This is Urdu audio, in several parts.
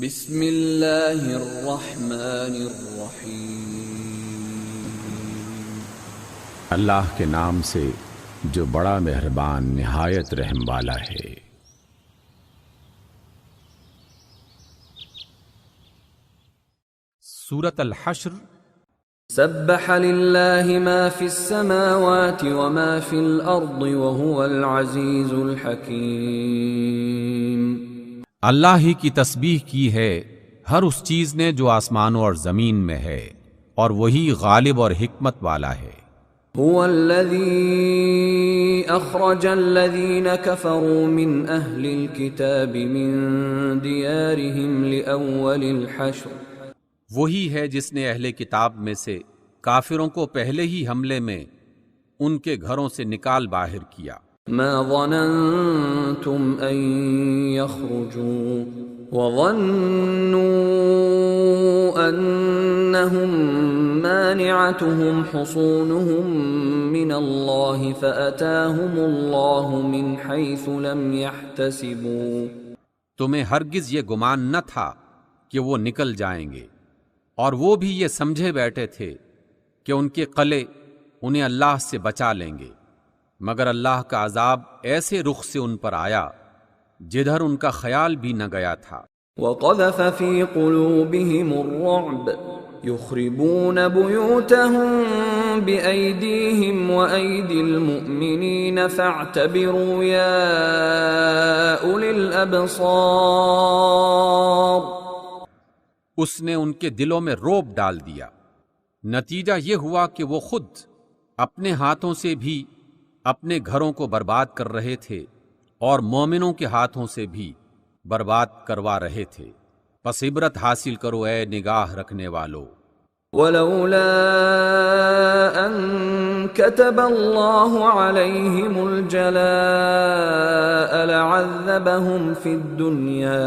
بسم اللہ الرحمن الرحیم۔ اللہ کے نام سے جو بڑا مہربان نہایت رحم والا ہے۔ سورۃ الحشر۔ سبح للہ ما فی السماوات وما فی الارض وهو العزیز الحکیم۔ اللہ ہی کی تسبیح کی ہے ہر اس چیز نے جو آسمانوں اور زمین میں ہے، اور وہی غالب اور حکمت والا ہے۔ هو الذی اخرج الذین کفروا من اہل الکتاب من دیارہم لأول الحشر۔ وہی ہے جس نے اہل کتاب میں سے کافروں کو پہلے ہی حملے میں ان کے گھروں سے نکال باہر کیا۔ ما ظننتم ان يخرجوا وظنوا انهم مانعتهم حصونهم من الله فأتاهم الله من حيث لم يحتسبوا۔ تمہیں ہرگز یہ گمان نہ تھا کہ وہ نکل جائیں گے، اور وہ بھی یہ سمجھے بیٹھے تھے کہ ان کے قلعے انہیں اللہ سے بچا لیں گے، مگر اللہ کا عذاب ایسے رخ سے ان پر آیا جدھر ان کا خیال بھی نہ گیا تھا۔ وقذف في قلوبهم الرعب يخربون بيوتهم بأيديهم وأيدي المؤمنين فاعتبروا يا أولي الأبصار۔ اس نے ان کے دلوں میں رعب ڈال دیا، نتیجہ یہ ہوا کہ وہ خود اپنے ہاتھوں سے بھی اپنے گھروں کو برباد کر رہے تھے اور مومنوں کے ہاتھوں سے بھی برباد کروا رہے تھے۔ پس عبرت حاصل کرو اے نگاہ رکھنے والو۔ ولولا ان كتب الله عليهم الجلاء لعذبهم في الدنيا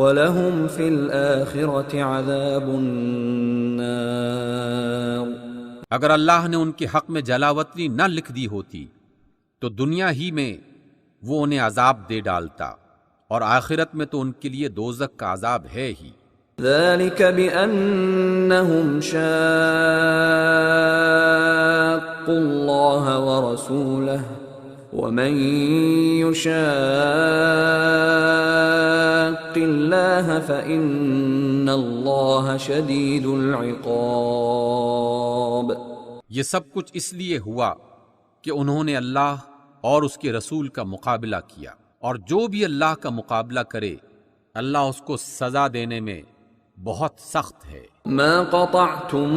وَلَهُمْ فِي الْآخِرَةِ عَذَابُ النَّارِ۔ اگر اللہ نے ان کے حق میں جلاوطنی نہ لکھ دی ہوتی تو دنیا ہی میں وہ انہیں عذاب دے ڈالتا، اور آخرت میں تو ان کے لیے دوزخ کا عذاب ہے ہی۔ ذَلِكَ بِأَنَّهُمْ شَاقُّوا اللَّهَ وَرَسُولَهُ وَمَن يُشَاقِّ اللَّهَ فَإِنَّ اللَّهَ شَدِيدُ الْعِقَابِ۔ یہ سب کچھ اس لیے ہوا کہ انہوں نے اللہ اور اس کے رسول کا مقابلہ کیا، اور جو بھی اللہ کا مقابلہ کرے اللہ اس کو سزا دینے میں بہت سخت ہے۔ ما قطعتم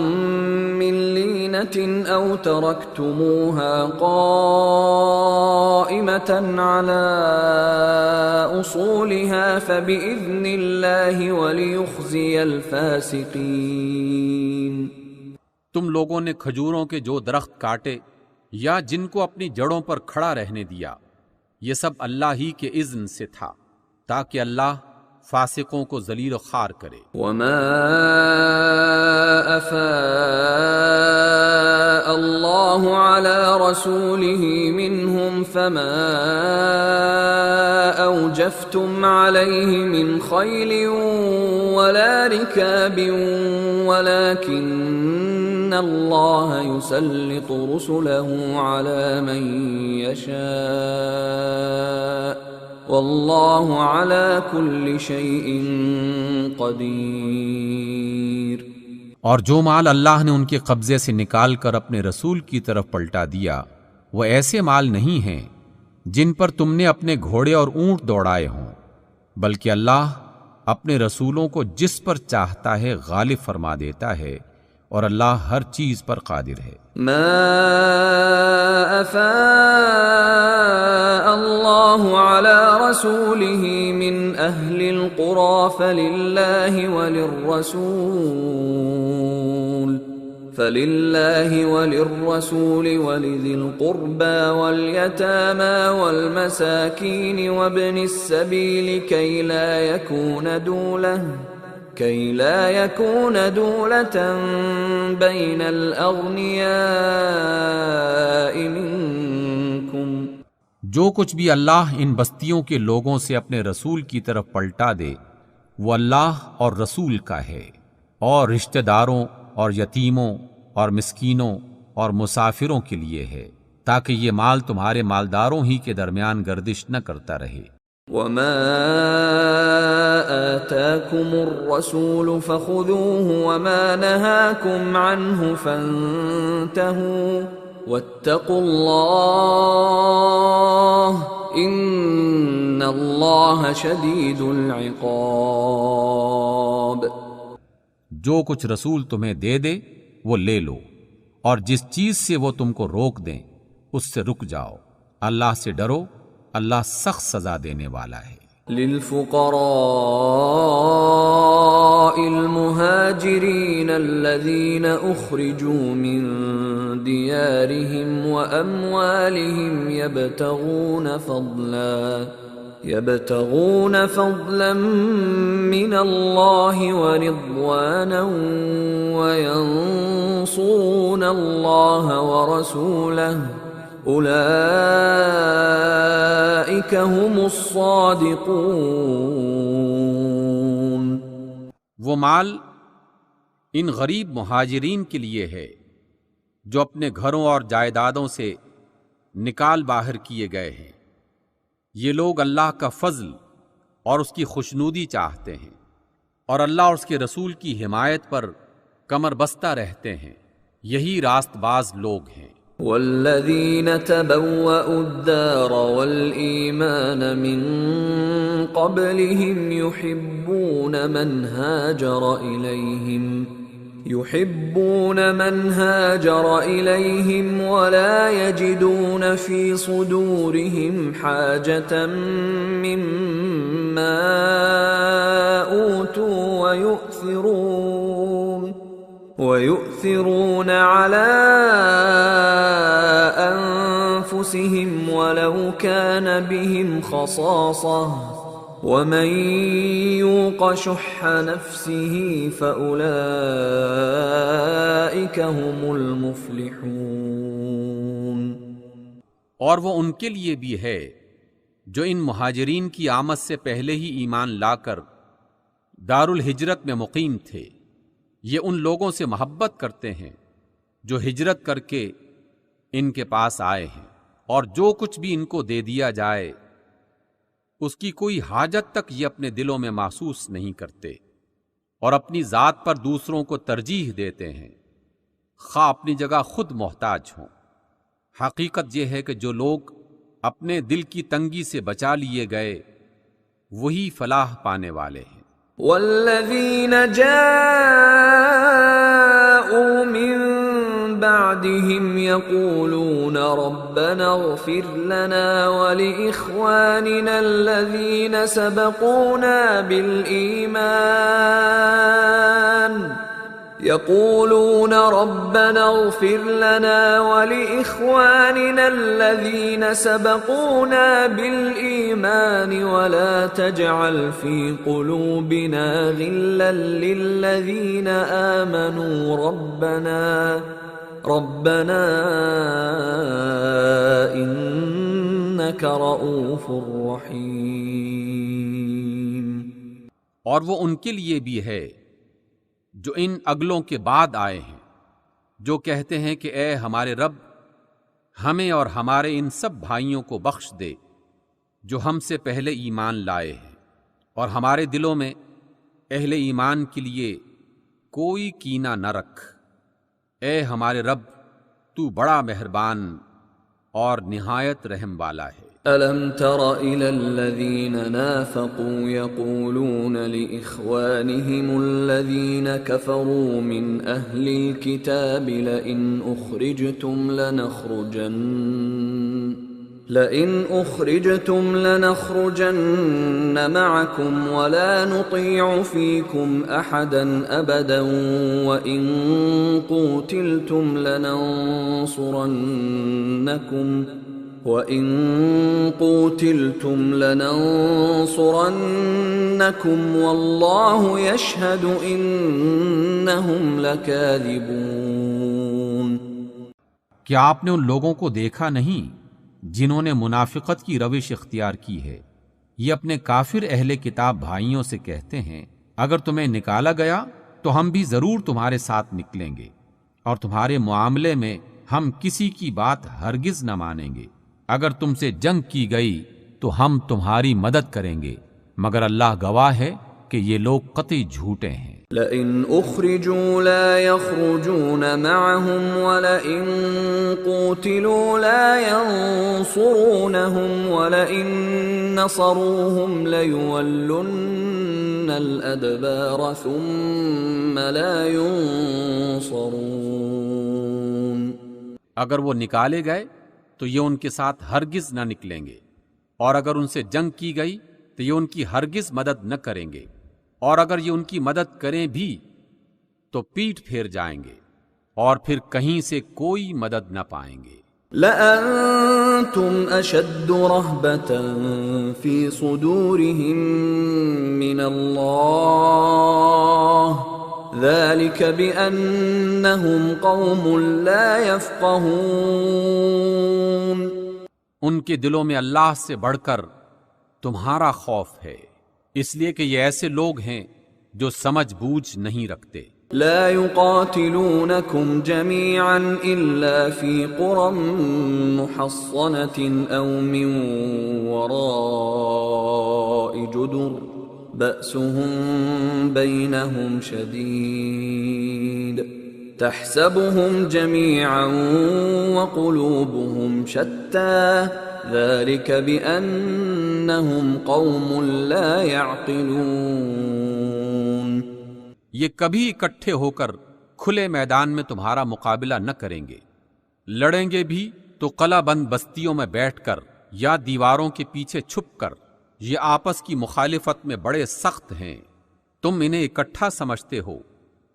من لینة او ترکتموها قائمة على اصولها فبإذن الله وليخزي الفاسقين۔ تم لوگوں نے کھجوروں کے جو درخت کاٹے یا جن کو اپنی جڑوں پر کھڑا رہنے دیا، یہ سب اللہ ہی کے اذن سے تھا تاکہ اللہ فاسقوں کو ذلیل و خوار کرے۔ وما افاء اللہ علی رسولہ منہم فما اوجفتم علیہ من خیل ولا رکاب ولكن اللہ یسلط رسلہ علی من یشاء واللہ علی کل شیء قدیر۔ اور جو مال اللہ نے ان کے قبضے سے نکال کر اپنے رسول کی طرف پلٹا دیا، وہ ایسے مال نہیں ہیں جن پر تم نے اپنے گھوڑے اور اونٹ دوڑائے ہوں، بلکہ اللہ اپنے رسولوں کو جس پر چاہتا ہے غالب فرما دیتا ہے، اور اللہ ہر چیز پر قادر ہے۔ ما افاء اللہ علی رسولہ من اہل القرى فللہ وللرسول ولذی القربى واليتامى والمساکین وابن السبیل کئی لا يكون دولة بين الأغنياء منكم۔ جو کچھ بھی اللہ ان بستیوں کے لوگوں سے اپنے رسول کی طرف پلٹا دے وہ اللہ اور رسول کا ہے، اور رشتہ داروں اور یتیموں اور مسکینوں اور مسافروں کے لیے ہے، تاکہ یہ مال تمہارے مالداروں ہی کے درمیان گردش نہ کرتا رہے۔ وما آتاكم الرسول فخذوه وما نهاكم عنه فانتهوا واتقوا الله ان اللہ شدید العقاب۔ جو کچھ رسول تمہیں دے دے وہ لے لو، اور جس چیز سے وہ تم کو روک دیں اس سے رک جاؤ، اللہ سے ڈرو، اللہ سخت سزا دینے والا ہے۔ للفقراء المهاجرين الذين أخرجوا من ديارهم وأموالهم يبتغون فضلا من الله ورضوانا وينصرون الله ورسوله اولئک هم الصادقون۔ وہ مال ان غریب مہاجرین کے لیے ہے جو اپنے گھروں اور جائیدادوں سے نکال باہر کیے گئے ہیں۔ یہ لوگ اللہ کا فضل اور اس کی خوشنودی چاہتے ہیں، اور اللہ اور اس کے رسول کی حمایت پر کمر بستہ رہتے ہیں، یہی راست باز لوگ ہیں۔ والذین تبوأوا الدار والإیمان من قبلهم يحبون من هاجر إليهم ولا يجدون في صدورهم حاجة مما أوتوا ويؤثرون على أنفسهم ولو كان بهم خصاصة ومن يوق شح نفسه فأولئك هم المفلحون۔ اور وہ ان کے لیے بھی ہے جو ان مہاجرین کی آمد سے پہلے ہی ایمان لا کر دار الہجرت میں مقیم تھے۔ یہ ان لوگوں سے محبت کرتے ہیں جو ہجرت کر کے ان کے پاس آئے ہیں، اور جو کچھ بھی ان کو دے دیا جائے اس کی کوئی حاجت تک یہ اپنے دلوں میں محسوس نہیں کرتے، اور اپنی ذات پر دوسروں کو ترجیح دیتے ہیں، خواہ اپنی جگہ خود محتاج ہوں۔ حقیقت یہ ہے کہ جو لوگ اپنے دل کی تنگی سے بچا لیے گئے وہی فلاح پانے والے ہیں۔ والذین جاءوا من بعدهم يقولون ربنا اغفر لنا ولإخواننا الذين سبقونا بالإيمان ولا تجعل في قلوبنا غلا للذين آمنوا ربنا إنك رؤوف رحيم۔ اور وہ ان کے لیے بھی ہے جو ان اگلوں کے بعد آئے ہیں، جو کہتے ہیں کہ اے ہمارے رب، ہمیں اور ہمارے ان سب بھائیوں کو بخش دے جو ہم سے پہلے ایمان لائے ہیں، اور ہمارے دلوں میں اہل ایمان کے لیے کوئی کینہ نہ رکھ۔ اے ہمارے رب، تو بڑا مہربان اور نہایت رحم والا ہے۔ أَلَمْ تَرَ إِلَى الَّذِينَ نَافَقُوا يَقُولُونَ لِإِخْوَانِهِمُ الَّذِينَ كَفَرُوا مِنْ أَهْلِ الْكِتَابِ لَئِنْ أُخْرِجْتُمْ لَنَخْرُجَنَّ مَعَكُمْ وَلَا نُطِيعُ فِيكُمْ أَحَدًا أَبَدًا وَإِنْ قُوتِلْتُمْ لَنَنصُرَنَّكُمْ وَاللَّهُ يَشْهَدُ إِنَّهُمْ لَكَاذِبُونَ۔ کیا آپ نے ان لوگوں کو دیکھا نہیں جنہوں نے منافقت کی روش اختیار کی ہے؟ یہ اپنے کافر اہل کتاب بھائیوں سے کہتے ہیں اگر تمہیں نکالا گیا تو ہم بھی ضرور تمہارے ساتھ نکلیں گے، اور تمہارے معاملے میں ہم کسی کی بات ہرگز نہ مانیں گے۔ اگر تم سے جنگ کی گئی تو ہم تمہاری مدد کریں گے، مگر اللہ گواہ ہے کہ یہ لوگ قطعی جھوٹے ہیں۔ لئن اخرجوا لا يخرجون معهم ولئن قوتلوا لا ينصرونهم ولئن نصروهم ليولن الأدبار ثم لا ينصرون۔ اگر وہ نکالے گئے تو یہ ان کے ساتھ ہرگز نہ نکلیں گے، اور اگر ان سے جنگ کی گئی تو یہ ان کی ہرگز مدد نہ کریں گے، اور اگر یہ ان کی مدد کریں بھی تو پیٹ پھیر جائیں گے اور پھر کہیں سے کوئی مدد نہ پائیں گے۔ لَأَنْتُمْ أَشَدُّ رَهْبَةً فِي صُدُورِهِم مِّنَ اللَّهِ ذَلِكَ بِأَنَّهُمْ قَوْمٌ لَا يَفْقَهُونَ۔ ان کے دلوں میں اللہ سے بڑھ کر تمہارا خوف ہے، اس لیے کہ یہ ایسے لوگ ہیں جو سمجھ بوجھ نہیں رکھتے۔ لا يقاتلونكم جميعا إلا في قرى محصنة أو من وراء جدر بأسهم بينهم شديد تحسبهم جميعا وقلوبهم شتى ذلك بأنهم قوم لا يعقلون۔ یہ کبھی اکٹھے ہو کر کھلے میدان میں تمہارا مقابلہ نہ کریں گے، لڑیں گے بھی تو قلعہ بند بستیوں میں بیٹھ کر یا دیواروں کے پیچھے چھپ کر۔ یہ آپس کی مخالفت میں بڑے سخت ہیں، تم انہیں اکٹھا سمجھتے ہو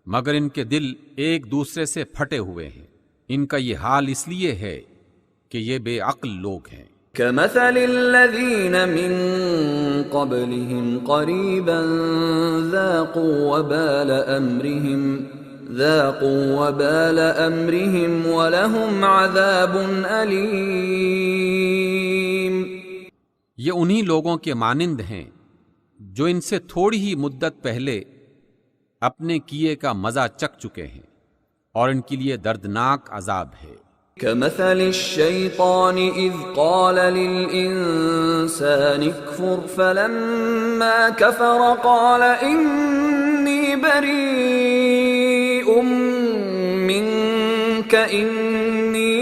مگر ان کے دل ایک دوسرے سے پھٹے ہوئے ہیں۔ ان کا یہ حال اس لیے ہے کہ یہ بے عقل لوگ ہیں۔ كمثل الذين من قبلهم قريبا ذاقوا وبال أمرهم ولهم عذاب أليم۔ یہ انہی لوگوں کے مانند ہیں جو ان سے تھوڑی ہی مدت پہلے اپنے کیے کا مزہ چکھ چکے ہیں، اور ان کے لیے دردناک عذاب ہے۔ كمثل الشيطان إذ قال للإنسان اكفر فلما كفر قال إني بريء منك إني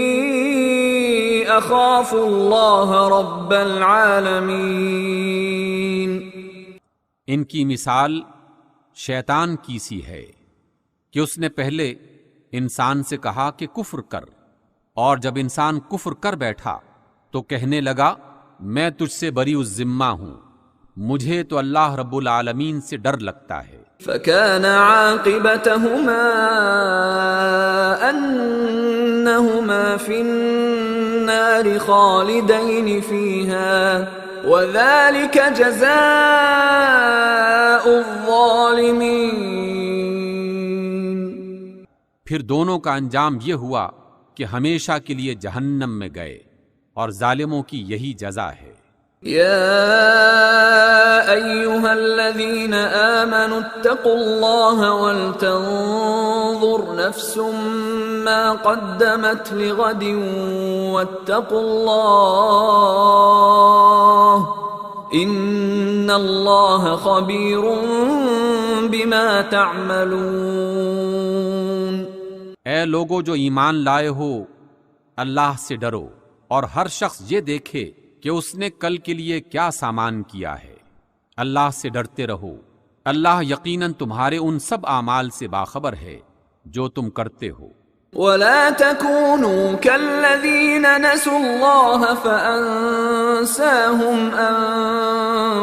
أخاف الله رب العالمين۔ ان کی مثال شیطان کی سی ہے کہ اس نے پہلے انسان سے کہا کہ کفر کر، اور جب انسان کفر کر بیٹھا تو کہنے لگا میں تجھ سے بری الذمہ ہوں، مجھے تو اللہ رب العالمین سے ڈر لگتا ہے۔ فكان عاقبتهما أنهما في النار خالدين فيها وذلك جزاء الظالمين۔ پھر دونوں کا انجام یہ ہوا کہ ہمیشہ کے لیے جہنم میں گئے، اور ظالموں کی یہی جزا ہے۔ يا أيها الذين آمنوا اتقوا الله ولتنظر نفس ما قدمت لغد واتقوا الله إن الله خبير بما تعملون۔ اے لوگو جو ایمان لائے ہو، اللہ سے ڈرو، اور ہر شخص یہ دیکھے کہ اس نے کل کے لیے کیا سامان کیا ہے۔ اللہ سے ڈرتے رہو، اللہ یقیناً تمہارے ان سب اعمال سے باخبر ہے جو تم کرتے ہو۔ ولا تكونوا كالذين نسوا الله فأنساهم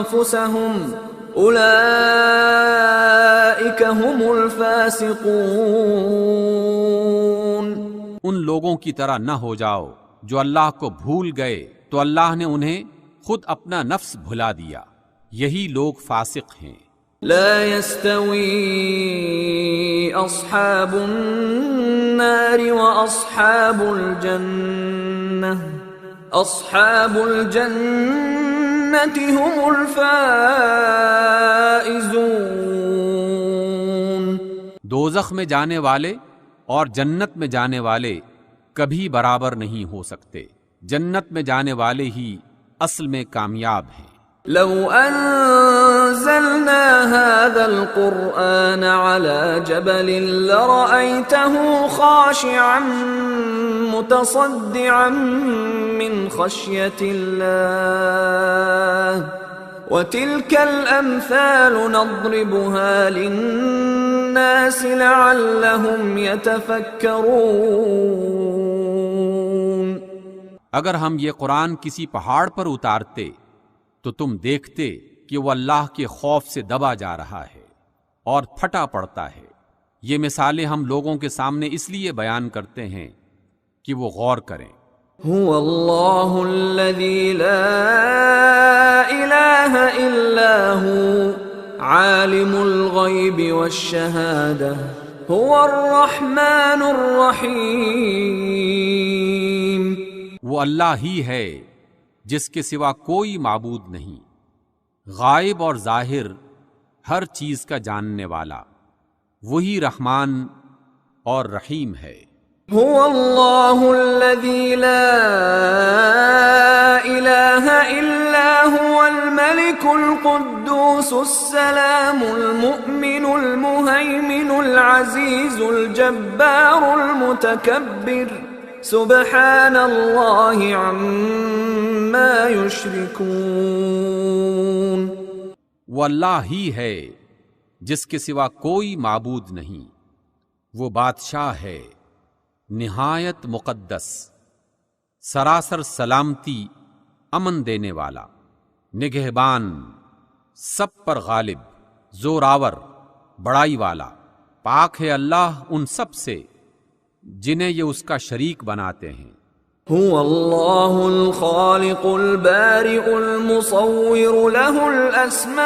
أنفسهم أولئك هم الفاسقون۔ ان لوگوں کی طرح نہ ہو جاؤ جو اللہ کو بھول گئے تو اللہ نے انہیں خود اپنا نفس بھلا دیا، یہی لوگ فاسق ہیں۔ لا يستوي أصحاب النار وأصحاب الجنة هم الفائزون. دوزخ میں جانے والے اور جنت میں جانے والے کبھی برابر نہیں ہو سکتے. جنت میں جانے والے ہی اصل میں کامیاب ہیں. لو انزلنا هذا القرآن على جبل لرأيته خاشعا متصدعا من خشية الله وتلك الأمثال نضربها للناس لعلهم يتفكرون. اگر ہم یہ قرآن کسی پہاڑ پر اتارتے تو تم دیکھتے کہ وہ اللہ کے خوف سے دبا جا رہا ہے اور پھٹا پڑتا ہے. یہ مثالیں ہم لوگوں کے سامنے اس لیے بیان کرتے ہیں کہ وہ غور کریں. هو اللہ الذی لا الہ الا هو عالم الغیب والشہادہ هو الرحمن الرحیم. وہ اللہ ہی ہے جس کے سوا کوئی معبود نہیں، غائب اور ظاہر ہر چیز کا جاننے والا، وہی رحمان اور رحیم ہے. هو اللہ الذی لا الہ الا هو الملک القدوس السلام المؤمن المہیمن العزیز الجبار المتکبر سبحان اللہ عما یشرکون. وہ اللہ ہی ہے جس کے سوا کوئی معبود نہیں، وہ بادشاہ ہے نہایت مقدس، سراسر سلامتی امن دینے والا، نگہبان، سب پر غالب، زوراور، بڑائی والا. پاک ہے اللہ ان سب سے جنہیں یہ اس کا شریک بناتے ہیں. هو اللہ الخالق البارئ المصور له الاسماء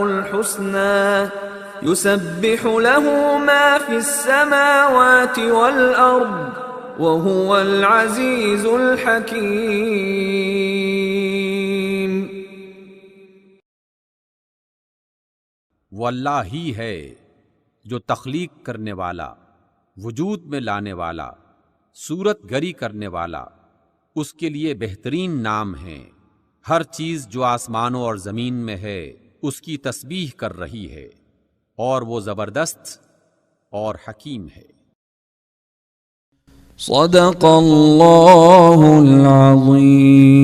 الحسنى يسبح له ما في السماوات والارض وهو العزيز الحكيم. وہ اللہ ہی ہے جو تخلیق کرنے والا، وجود میں لانے والا، صورت گری کرنے والا. اس کے لیے بہترین نام ہیں. ہر چیز جو آسمانوں اور زمین میں ہے اس کی تسبیح کر رہی ہے، اور وہ زبردست اور حکیم ہے. صدق اللہ العظیم.